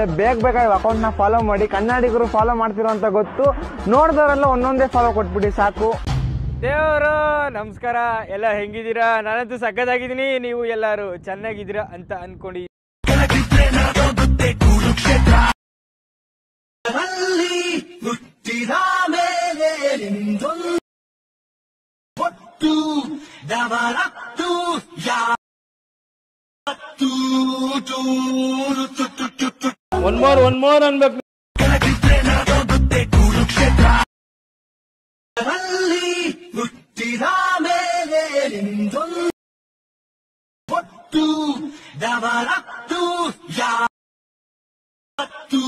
ಆಗುತ್ತೆ. ಬೇಗ ಅಕೌಂಟ್ ನ ಫಾಲೋ ಮಾಡಿ. ಕನ್ನಡಿಗರು ಫಾಲೋ ಮಾಡ್ತಿರೋ ಅಂತ ಗೊತ್ತು, ನೋಡಿದವರೆಲ್ಲ ಒಂದೊಂದೇ ಫಾಲೋ ಕೊಟ್ಬಿಡಿ ಸಾಕು. ದೇವರು ನಮಸ್ಕಾರ, ಎಲ್ಲ ಹೆಂಗಿದ್ದೀರಾ? ನಾನಂತೂ ಸಕ್ಕತ್ತಾಗಿದ್ದೀನಿ, ನೀವು ಎಲ್ಲರೂ ಚೆನ್ನಾಗಿದ್ದೀರಾ ಅಂತ ಅನ್ಕೊಂಡು ಒನ್ ಮೋರ್ ಅನ್ಬೇಕು. ಹುಟ್ಟಿದ ಮೇಲೆ ಒಟ್ಟು ಡಬಲತ್ತು ಯಾತ್ತು